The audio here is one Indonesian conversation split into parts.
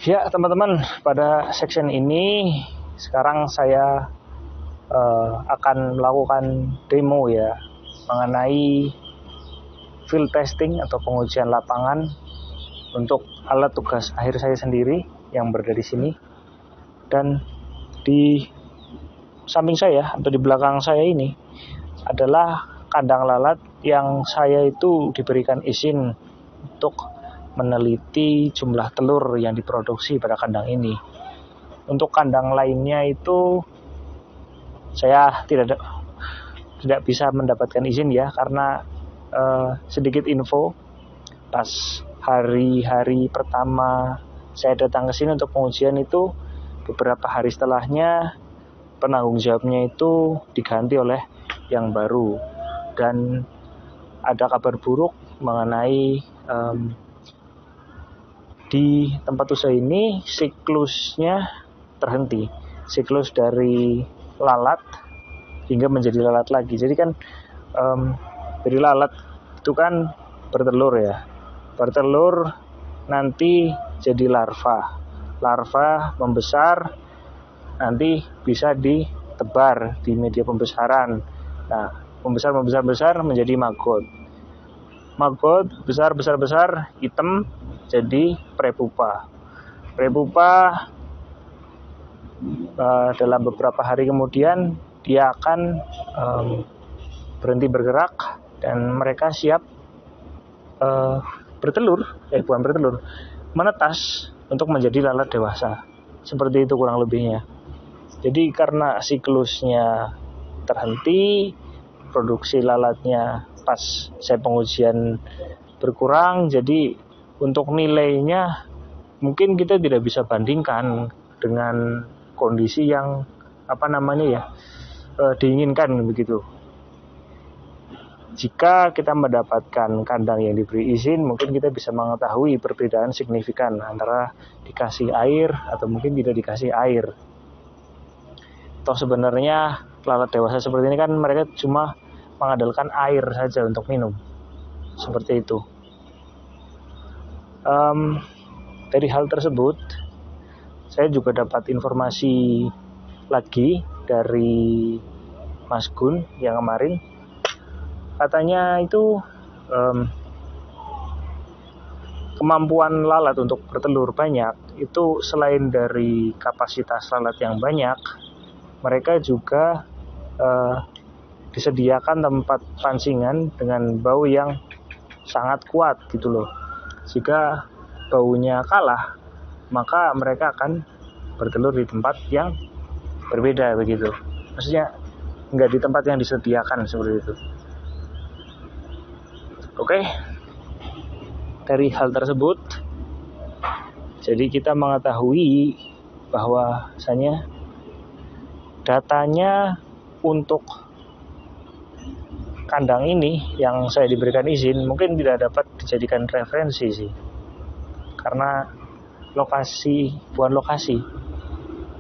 Ya teman-teman, pada section ini sekarang saya akan melakukan demo ya mengenai field testing atau pengujian lapangan untuk alat tugas akhir saya sendiri yang berada di sini. Dan di samping saya atau di belakang saya ini adalah kandang lalat yang saya itu diberikan izin untuk meneliti jumlah telur yang diproduksi pada kandang ini. Untuk kandang lainnya itu saya tidak bisa mendapatkan izin ya, karena sedikit info, pas hari-hari pertama saya datang ke sini untuk pengujian itu, beberapa hari setelahnya penanggung jawabnya itu diganti oleh yang baru, dan ada kabar buruk mengenai di tempat usaha ini siklusnya terhenti, siklus dari lalat hingga menjadi lalat lagi. Jadi kan dari lalat itu kan bertelur ya, bertelur nanti jadi larva membesar, nanti bisa ditebar di media pembesaran. Nah, membesar menjadi maggot besar hitam jadi prepupa. Dalam beberapa hari kemudian dia akan berhenti bergerak dan mereka siap menetas untuk menjadi lalat dewasa. Seperti itu kurang lebihnya. Jadi karena siklusnya terhenti, produksi lalatnya pas saya pengujian berkurang, jadi untuk nilainya mungkin kita tidak bisa bandingkan dengan kondisi yang diinginkan begitu. Jika kita mendapatkan kandang yang diberi izin, mungkin kita bisa mengetahui perbedaan signifikan antara dikasih air atau mungkin tidak dikasih air. Toh sebenarnya lalat dewasa seperti ini kan mereka cuma mengandalkan air saja untuk minum, seperti itu. Dari hal tersebut saya juga dapat informasi lagi dari Mas Gun yang kemarin, katanya itu kemampuan lalat untuk bertelur banyak itu selain dari kapasitas lalat yang banyak, mereka juga disediakan tempat pancingan dengan bau yang sangat kuat gitu loh. Jika baunya kalah, maka mereka akan bertelur di tempat yang berbeda begitu. Maksudnya nggak di tempat yang disediakan seperti itu. Oke. Dari hal tersebut, jadi kita mengetahui bahwasanya datanya untuk kandang ini yang saya diberikan izin mungkin tidak dapat dijadikan referensi sih, karena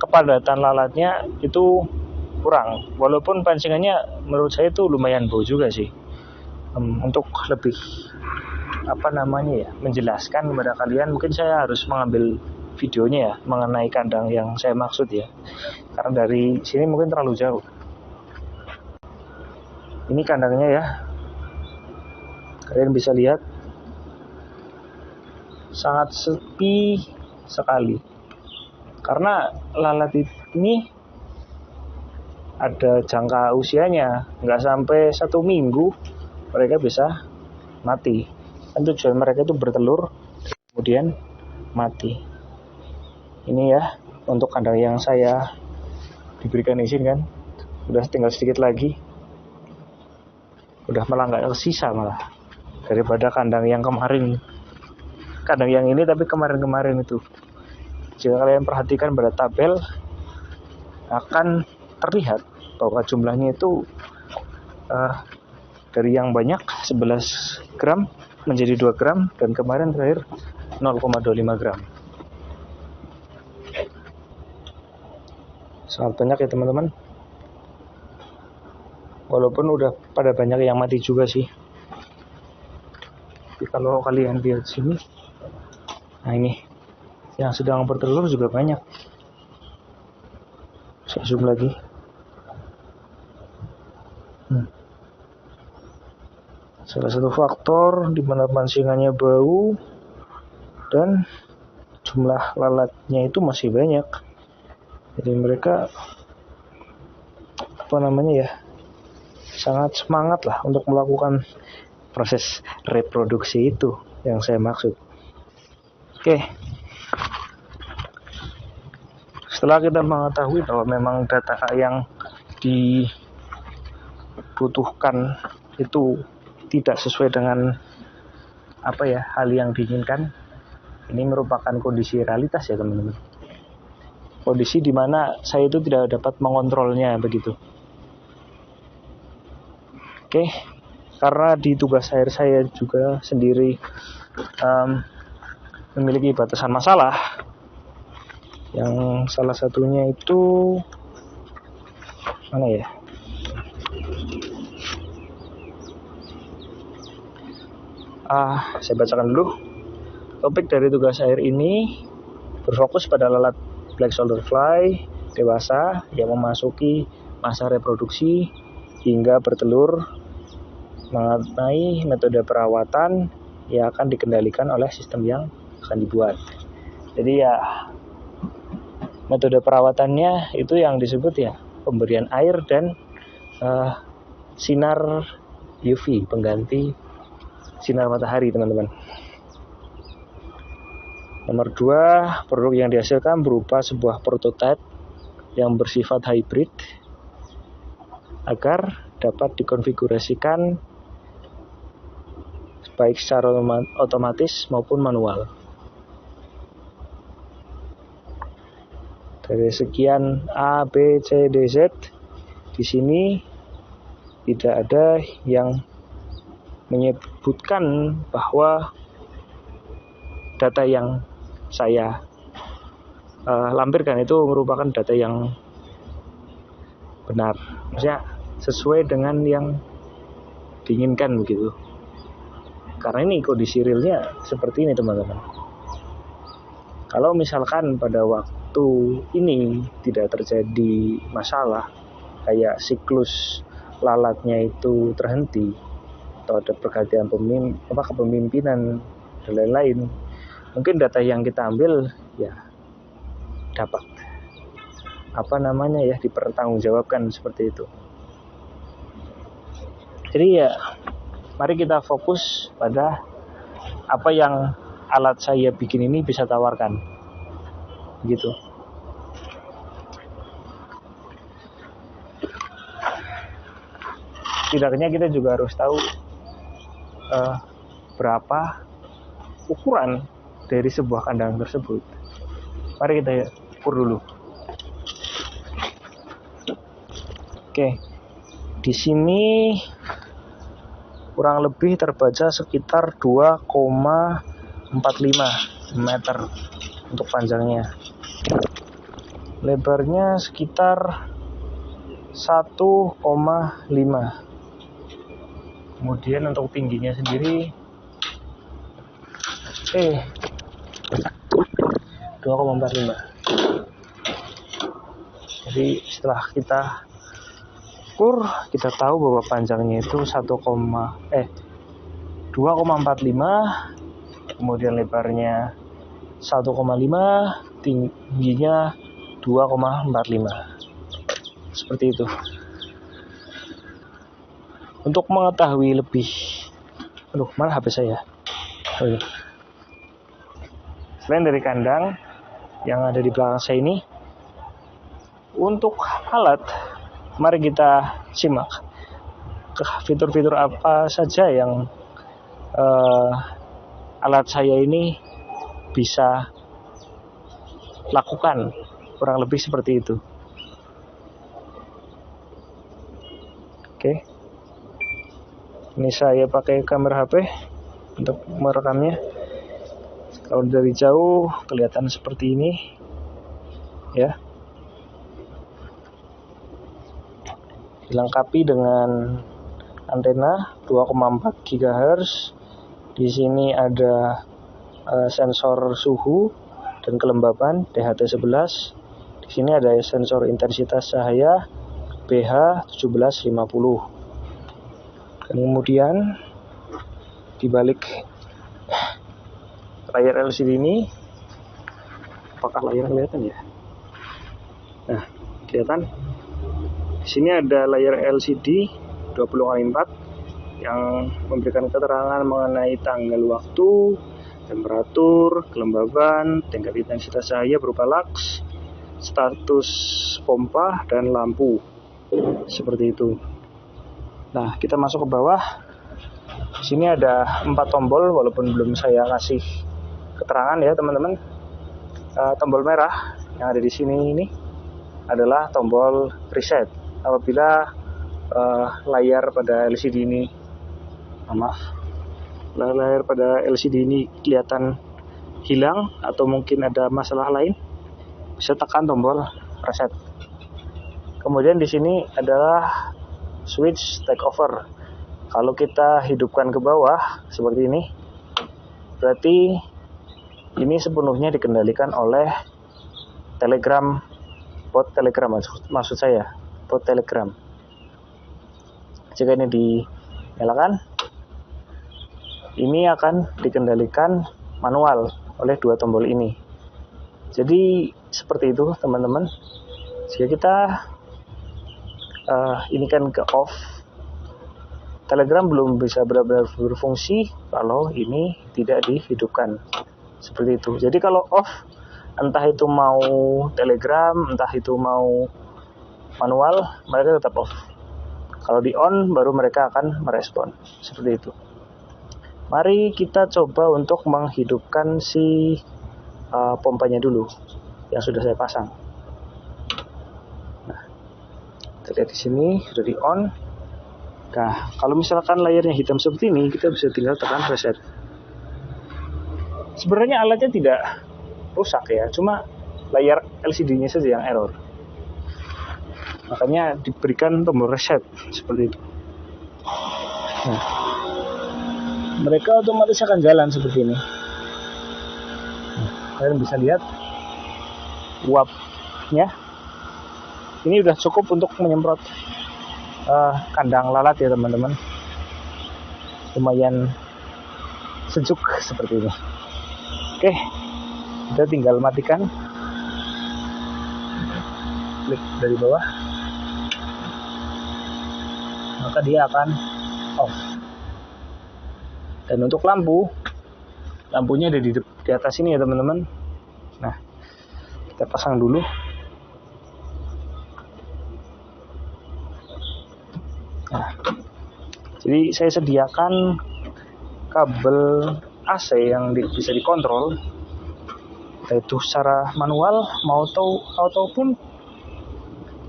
kepadatan lalatnya itu kurang, walaupun pancingannya menurut saya itu lumayan bau juga sih. Untuk lebih menjelaskan kepada kalian, mungkin saya harus mengambil videonya ya mengenai kandang yang saya maksud ya, karena dari sini mungkin terlalu jauh. Ini kandangnya ya, kalian bisa lihat sangat sepi sekali, karena lalat ini ada jangka usianya, nggak sampai 1 minggu mereka bisa mati. Dan tujuan mereka itu bertelur kemudian mati. Ini ya untuk kandang yang saya diberikan izin kan, udah tinggal sedikit lagi, udah malah nggak tersisa malah daripada kandang yang kemarin. Kandang yang ini tapi kemarin itu, jika kalian perhatikan pada tabel akan terlihat bahwa jumlahnya itu dari yang banyak 11 gram menjadi 2 gram dan kemarin terakhir 0,25 gram. Sangat banyak ya teman-teman. Walaupun udah pada banyak yang mati juga sih. Tapi kalau kalian lihat sini, nah ini yang sedang bertelur juga banyak. Saya zoom lagi. Salah satu faktor di mana pancingannya bau dan jumlah lalatnya itu masih banyak. Jadi mereka sangat semangat lah untuk melakukan proses reproduksi itu yang saya maksud. Oke. Setelah kita mengetahui bahwa memang data yang dibutuhkan itu tidak sesuai dengan hal yang diinginkan, ini merupakan kondisi realitas ya teman-teman. Kondisi di mana saya itu tidak dapat mengontrolnya begitu. Oke, karena di tugas akhir saya juga sendiri memiliki batasan masalah, yang salah satunya itu saya bacakan dulu. Topik dari tugas akhir ini berfokus pada lalat black soldier fly dewasa yang memasuki masa reproduksi hingga bertelur, mengenai metode perawatan yang akan dikendalikan oleh sistem yang akan dibuat. Jadi ya, metode perawatannya itu yang disebut ya pemberian air dan sinar UV, pengganti sinar matahari teman-teman. Nomor 2, produk yang dihasilkan berupa sebuah prototipe yang bersifat hybrid agar dapat dikonfigurasikan baik secara otomatis maupun manual. Dari sekian A, B, C, D, Z, di sini tidak ada yang menyebutkan bahwa data yang saya lampirkan itu merupakan data yang benar, maksudnya sesuai dengan yang diinginkan begitu. Karena ini kondisi realnya seperti ini teman-teman. Kalau misalkan pada waktu ini tidak terjadi masalah, kayak siklus lalatnya itu terhenti atau ada pergantian kepemimpinan dan lain-lain, mungkin data yang kita ambil ya dapat dipertanggungjawabkan seperti itu. Jadi ya, mari kita fokus pada apa yang alat saya bikin ini bisa tawarkan, gitu. Setidaknya kita juga harus tahu berapa ukuran dari sebuah kandang tersebut. Mari kita ukur dulu. Oke, di sini kurang lebih terbaca sekitar 2,45 meter untuk panjangnya. Lebarnya sekitar 1,5. Kemudian untuk tingginya sendiri 2,45. Jadi setelah kita ukur, kita tahu bahwa panjangnya itu 2,45, kemudian lebarnya 1,5, tingginya 2,45. Seperti itu. Untuk mengetahui lebih, mana HP saya? Selain dari kandang yang ada di belakang saya ini, untuk alat, mari kita simak fitur-fitur apa saja yang alat saya ini bisa lakukan, kurang lebih seperti itu. Oke. Ini saya pakai kamera HP untuk merekamnya. Kalau dari jauh kelihatan seperti ini, ya. Dilengkapi dengan antena 2,4 GHz. Di sini ada sensor suhu dan kelembapan DHT11. Di sini ada sensor intensitas cahaya BH1750. Dan kemudian di balik layar LCD ini, apakah layar kelihatan ya? Nah, kelihatan. Di sini ada layar LCD 20x4 yang memberikan keterangan mengenai tanggal waktu, temperatur, kelembaban, tingkat intensitas cahaya berupa lux, status pompa, dan lampu. Seperti itu. Nah, kita masuk ke bawah. Di sini ada 4 tombol, walaupun belum saya kasih keterangan ya teman-teman. Tombol merah yang ada di sini ini adalah tombol reset. Apabila layar pada LCD ini, layar pada LCD ini kelihatan hilang atau mungkin ada masalah lain, bisa tekan tombol reset. Kemudian di sini adalah switch takeover. Kalau kita hidupkan ke bawah seperti ini, berarti ini sepenuhnya dikendalikan oleh Telegram, bot Telegram maksud saya, bot Telegram. Jika ini dinyalakan, ini akan dikendalikan manual oleh 2 tombol ini. Jadi seperti itu teman-teman. Jika kita ini kan ke off, Telegram belum bisa benar-benar berfungsi kalau ini tidak dihidupkan. Seperti itu. Jadi kalau off, entah itu mau Telegram, entah itu mau manual, mereka tetap off. Kalau di on, baru mereka akan merespon. Seperti itu. Mari kita coba untuk menghidupkan si pompanya dulu yang sudah saya pasang. Nah, kita lihat di sini sudah di on. Nah, kalau misalkan layarnya hitam seperti ini, kita bisa tinggal tekan reset. Sebenarnya alatnya tidak rusak ya, cuma layar LCD-nya saja yang error. Makanya diberikan tombol reset seperti itu. Nah, mereka otomatis akan jalan seperti ini. Kalian bisa lihat uapnya. Ini udah cukup untuk menyemprot kandang lalat ya teman-teman. Lumayan sejuk seperti ini. Oke, kita tinggal matikan. Klik dari bawah, maka dia akan off. Dan untuk lampunya ada di atas ini ya teman-teman. Nah, kita pasang dulu. Nah, jadi saya sediakan kabel AC yang bisa dikontrol, yaitu secara manual ataupun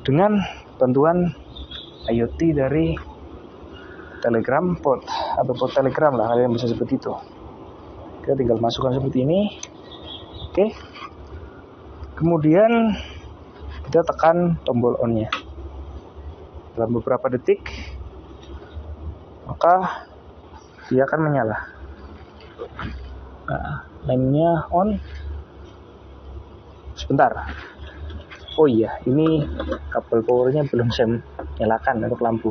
dengan bantuan IoT dari Telegram bot atau bot Telegram lah, kalian bisa seperti itu. Kita tinggal masukkan seperti ini. Oke. Kemudian kita tekan tombol on-nya. Dalam beberapa detik maka dia akan menyala. Nah, lampunya on. Sebentar. Oh iya, ini kabel powernya belum saya nyalakan untuk lampu.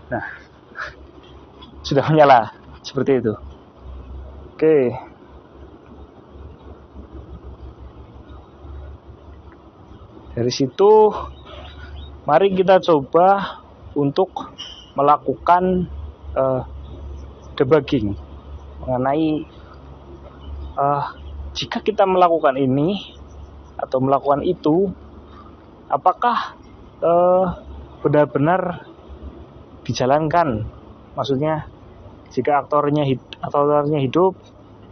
Nah, sudah menyala seperti itu. Oke. Dari situ mari kita coba untuk melakukan debugging mengenai jika kita melakukan ini atau melakukan itu, apakah benar-benar dijalankan. Maksudnya jika aktornya hidup,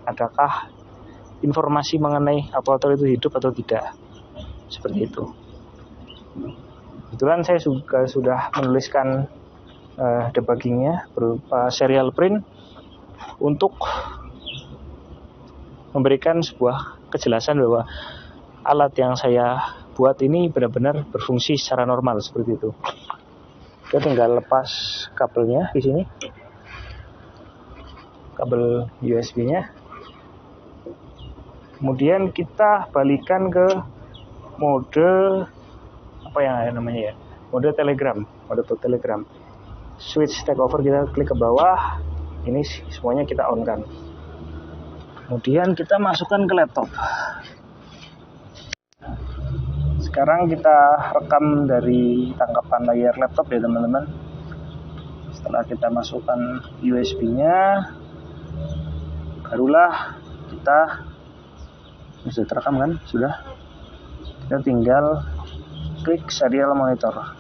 adakah informasi mengenai aktor itu hidup atau tidak, seperti itu. Kebetulan saya juga sudah menuliskan debuggingnya berupa serial print untuk memberikan sebuah kejelasan bahwa alat yang saya buat ini benar-benar berfungsi secara normal seperti itu. Kita tinggal lepas kabelnya di sini, kabel USB-nya. Kemudian kita balikan ke mode apa yang namanya ya, mode Telegram, mode Telegram. Switch takeover, kita klik ke bawah, ini semuanya kita on kan. Kemudian kita masukkan ke laptop. Sekarang kita rekam dari tangkapan layar laptop ya teman-teman. Setelah kita masukkan USB-nya, barulah kita sudah terekam kan, sudah. Kita tinggal klik serial monitor.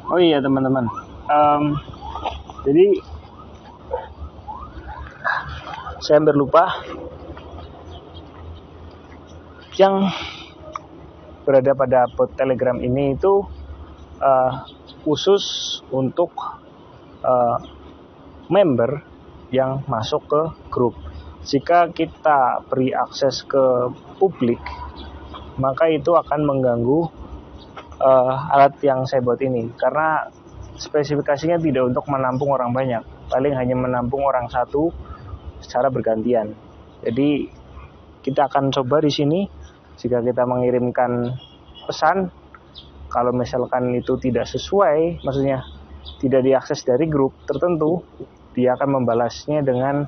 Oh iya teman-teman, jadi saya hampir lupa, yang berada pada bot Telegram ini itu khusus untuk member yang masuk ke grup. Jika kita beri akses ke publik, maka itu akan mengganggu alat yang saya buat ini, karena spesifikasinya tidak untuk menampung orang banyak, paling hanya menampung orang satu secara bergantian. Jadi kita akan coba di sini, jika kita mengirimkan pesan, kalau misalkan itu tidak sesuai, maksudnya tidak diakses dari grup tertentu, dia akan membalasnya dengan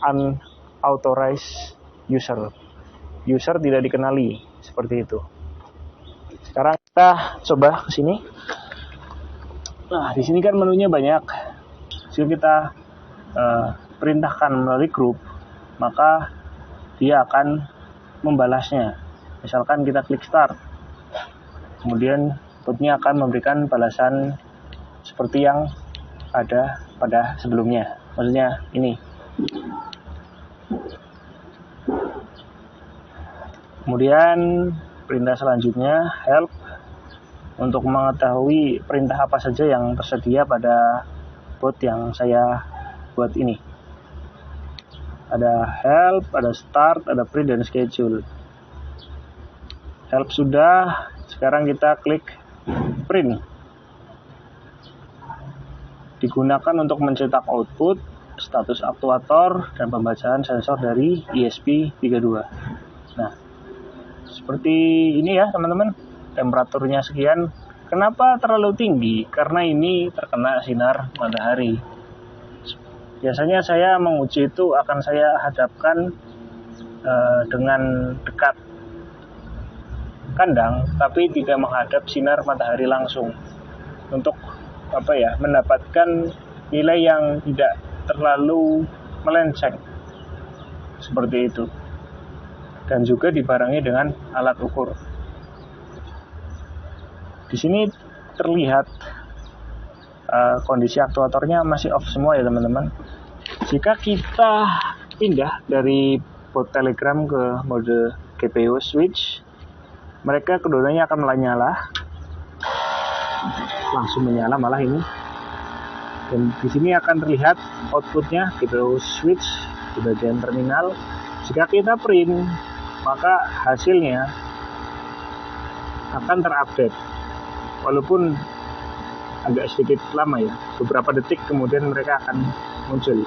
unauthorized user tidak dikenali, seperti itu. Sekarang kita coba ke sini. Nah, di sini kan menunya banyak. Jika kita perintahkan melalui grup, maka dia akan membalasnya. Misalkan kita klik start, kemudian botnya akan memberikan balasan seperti yang ada pada sebelumnya. Maksudnya ini. Kemudian perintah selanjutnya help, untuk mengetahui perintah apa saja yang tersedia pada bot yang saya buat ini. Ada help, ada start, ada print, dan schedule. Help sudah, sekarang kita klik print. Digunakan untuk mencetak output, status aktuator, dan pembacaan sensor dari ESP32. Nah, seperti ini ya teman-teman, temperaturnya sekian. Kenapa terlalu tinggi? Karena ini terkena sinar matahari. Biasanya saya menguji itu akan saya hadapkan dengan dekat kandang, tapi tidak menghadap sinar matahari langsung, untuk mendapatkan nilai yang tidak terlalu melenceng, seperti itu. Dan juga dibarengi dengan alat ukur. Di sini terlihat kondisi aktuatornya masih off semua ya teman-teman. Jika kita pindah dari bot Telegram ke mode GPU switch, mereka keduanya akan menyala, langsung menyala malah ini. Dan di sini akan terlihat outputnya GPU switch di bagian terminal. Jika kita print, maka hasilnya akan terupdate, walaupun agak sedikit lama ya, beberapa detik kemudian mereka akan muncul.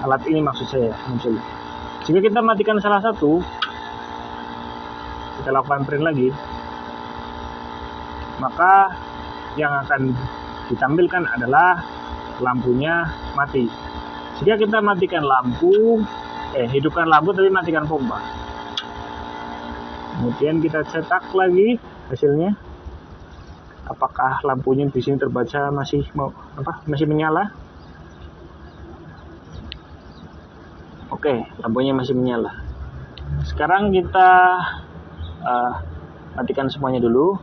Alat ini maksud saya muncul. Jika kita matikan salah satu, kita lakukan print lagi, maka yang akan ditampilkan adalah lampunya mati. Jika kita matikan lampu, hidupkan lampu tapi matikan pompa, kemudian kita cetak lagi hasilnya, apakah lampunya di sini terbaca masih menyala? Oke, lampunya masih menyala. Sekarang kita matikan semuanya dulu.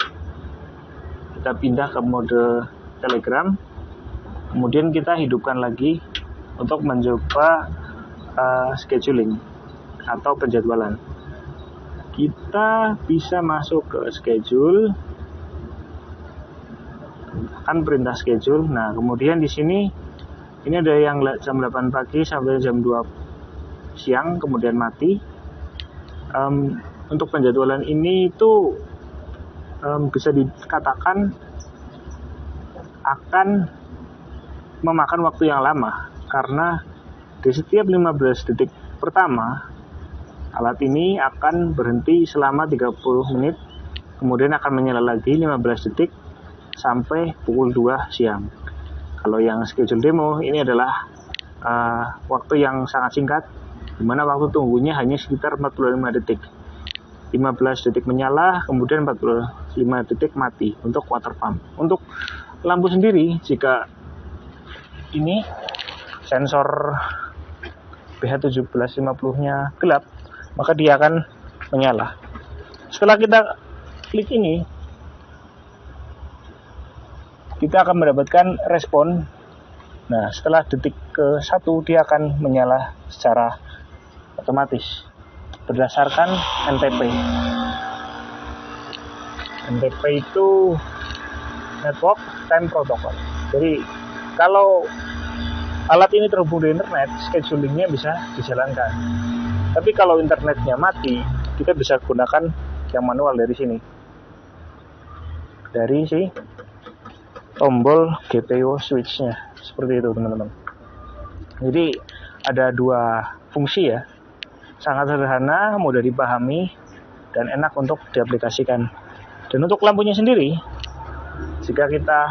Kita pindah ke mode Telegram. Kemudian kita hidupkan lagi untuk mencoba scheduling atau penjadwalan. Kita bisa masuk ke schedule, kan perintah schedule. Nah, kemudian di sini ini ada yang jam 8 pagi sampai jam 2 siang, kemudian mati. Untuk penjadwalan ini itu bisa dikatakan akan memakan waktu yang lama, karena di setiap 15 detik pertama alat ini akan berhenti selama 30 menit, kemudian akan menyala lagi 15 detik sampai pukul 2 siang. Kalau yang schedule demo ini adalah waktu yang sangat singkat, di mana waktu tunggunya hanya sekitar 45 detik. 15 detik menyala, kemudian 45 detik mati untuk water pump. Untuk lampu sendiri, jika ini sensor BH1750-nya gelap, maka dia akan menyala. Setelah kita klik ini, kita akan mendapatkan respon. Nah, setelah detik ke-1 dia akan menyala secara otomatis berdasarkan NTP. NTP itu Network Time Protocol. Jadi kalau alat ini terhubung di internet, schedulingnya bisa dijalankan. Tapi kalau internetnya mati, kita bisa gunakan yang manual dari sini. Dari si tombol GPIO switch-nya. Seperti itu, teman-teman. Jadi ada dua fungsi ya. Sangat sederhana, mudah dipahami, dan enak untuk diaplikasikan. Dan untuk lampunya sendiri, jika kita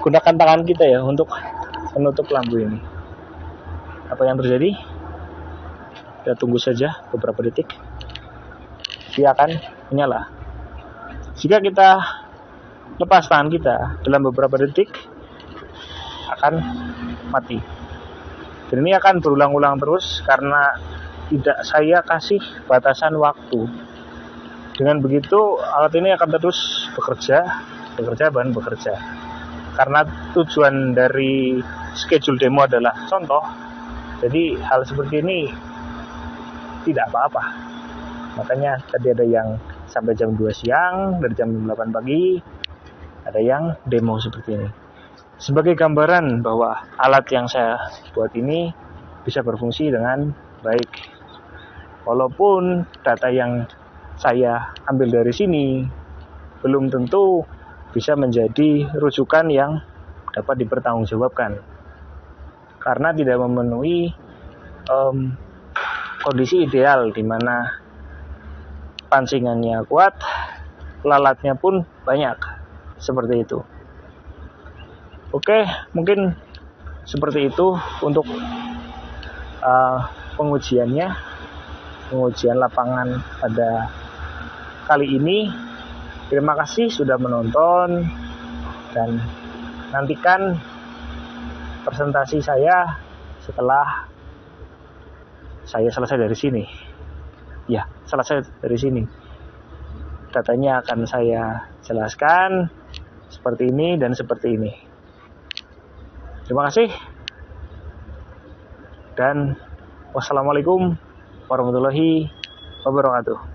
gunakan tangan kita ya untuk menutup lampu ini. Apa yang terjadi? Kita tunggu saja beberapa detik, dia akan menyala. Jika kita lepas tangan kita dalam beberapa detik, akan mati. Dan ini akan berulang-ulang terus karena tidak saya kasih batasan waktu. Dengan begitu alat ini akan terus bekerja. Karena tujuan dari schedule demo adalah contoh, jadi hal seperti ini tidak apa-apa. Makanya tadi ada yang sampai jam 2 siang, dari jam 8 pagi, ada yang demo seperti ini. Sebagai gambaran bahwa alat yang saya buat ini bisa berfungsi dengan baik. Walaupun data yang saya ambil dari sini belum tentu bisa menjadi rujukan yang dapat dipertanggungjawabkan. Karena tidak memenuhi kondisi ideal di mana pancingannya kuat, lalatnya pun banyak, seperti itu. Oke, mungkin seperti itu untuk pengujian lapangan pada kali ini. Terima kasih sudah menonton, dan nantikan presentasi saya setelah saya selesai dari sini. Ya, selesai dari sini. Datanya akan saya jelaskan seperti ini dan seperti ini. Terima kasih. Dan wassalamualaikum warahmatullahi wabarakatuh.